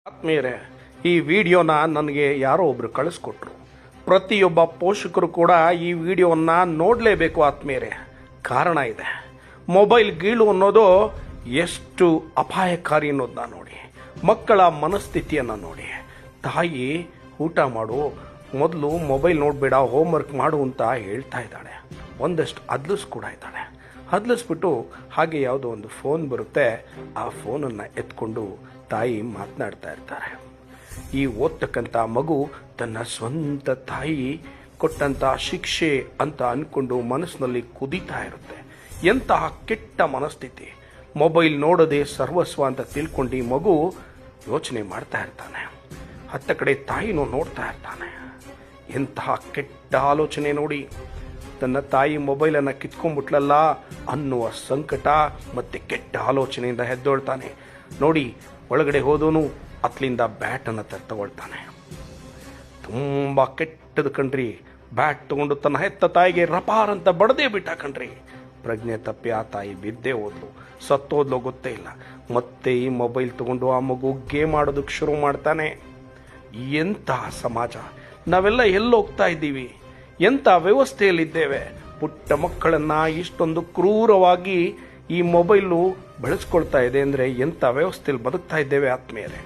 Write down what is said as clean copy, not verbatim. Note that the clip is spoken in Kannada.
ಆತ್ಮೀಯರೇ, ಈ ವಿಡಿಯೋನ ನನಗೆ ಯಾರೋ ಒಬ್ರು ಕಳಿಸ್ಕೊಟ್ರು. ಪ್ರತಿಯೊಬ್ಬ ಪೋಷಕರು ಕೂಡ ಈ ವಿಡಿಯೋವನ್ನು ನೋಡಲೇಬೇಕು ಆತ್ಮೀಯರೇ. ಕಾರಣ ಇದೆ. ಮೊಬೈಲ್ ಗೀಳು ಅನ್ನೋದು ಎಷ್ಟು ಅಪಾಯಕಾರಿ ಅನ್ನೋದನ್ನ ನೋಡಿ. ಮಕ್ಕಳ ಮನಸ್ಥಿತಿಯನ್ನು ನೋಡಿ. ತಾಯಿ ಊಟ ಮಾಡು, ಮೊದಲು ಮೊಬೈಲ್ ನೋಡಬೇಡ, ಹೋಮ್ವರ್ಕ್ ಮಾಡು ಅಂತ ಹೇಳ್ತಾ ಇದ್ದಾಳೆ. ಒಂದಷ್ಟು ಅದ್ಲಿಸ್ ಕೂಡ ಇದ್ದಾಳೆ. ಹದ್ಲಿಸ್ಬಿಟ್ಟು ಹಾಗೆ ಯಾವುದೋ ಒಂದು ಫೋನ್ ಬರುತ್ತೆ, ಆ ಫೋನನ್ನು ಎತ್ಕೊಂಡು ತಾಯಿ ಮಾತನಾಡ್ತಾ ಇರ್ತಾರೆ. ಈ ಓದ್ತಕ್ಕಂಥ ಮಗು ತನ್ನ ಸ್ವಂತ ತಾಯಿ ಕೊಟ್ಟಂಥ ಶಿಕ್ಷೆ ಅಂತ ಅಂದ್ಕೊಂಡು ಮನಸ್ಸಿನಲ್ಲಿ ಕುದೀತಾ ಇರುತ್ತೆ. ಎಂತಹ ಕೆಟ್ಟ ಮನಸ್ಥಿತಿ. ಮೊಬೈಲ್ ನೋಡೋದೇ ಸರ್ವಸ್ವ ಅಂತ ತಿಳ್ಕೊಂಡು ಈ ಮಗು ಯೋಚನೆ ಮಾಡ್ತಾ ಇರ್ತಾನೆ. ಹತ್ತ ಕಡೆ ತಾಯಿನೂ ನೋಡ್ತಾ ಇರ್ತಾನೆ. ಎಂತಹ ಕೆಟ್ಟ ಆಲೋಚನೆ ನೋಡಿ. ತನ್ನ ತಾಯಿ ಮೊಬೈಲನ್ನು ಕಿತ್ಕೊಂಡ್ಬಿಟ್ಲಲ್ಲ ಅನ್ನುವ ಸಂಕಟ ಮತ್ತು ಕೆಟ್ಟ ಆಲೋಚನೆಯಿಂದ ಎದ್ದೊಳ್ತಾನೆ. ನೋಡಿ, ಒಳಗಡೆ ಹೋದವನು ಅತ್ಲಿಂದ ಬ್ಯಾಟನ್ನು ತಗೊಳ್ತಾನೆ. ತುಂಬ ಕೆಟ್ಟದು ಕಣ್ರಿ. ಬ್ಯಾಟ್ ತಗೊಂಡು ತನ್ನ ಹೆತ್ತ ತಾಯಿಗೆ ರಪಾರ್ ಅಂತ ಬಡದೇ ಬಿಟ್ಟ ಕಣ್ರಿ. ಪ್ರಜ್ಞೆ ತಪ್ಪಿ ಆ ತಾಯಿ ಬಿದ್ದೇ ಹೋದ್ಲು, ಸತ್ತೋದ್ಲು ಗೊತ್ತೇ ಇಲ್ಲ. ಮತ್ತೆ ಈ ಮೊಬೈಲ್ ತಗೊಂಡು ಆ ಮಗು ಗೇಮ್ ಆಡೋದಕ್ಕೆ ಶುರು ಮಾಡ್ತಾನೆ. ಎಂತಹ ಸಮಾಜ, ನಾವೆಲ್ಲ ಎಲ್ಲೋಗ್ತಾ ಇದ್ದೀವಿ? ಎಂಥ ವ್ಯವಸ್ಥೆಯಲ್ಲಿದ್ದೇವೆ? ಪುಟ್ಟ ಮಕ್ಕಳನ್ನು ಇಷ್ಟೊಂದು ಕ್ರೂರವಾಗಿ ಈ ಮೊಬೈಲು ಬಳಸ್ಕೊಳ್ತಾ ಇದೆ ಅಂದರೆ ಎಂಥ ವ್ಯವಸ್ಥೆಯಲ್ಲಿ ಬದುಕ್ತಾ ಇದ್ದೇವೆ ಆತ್ಮೀಯರೇ.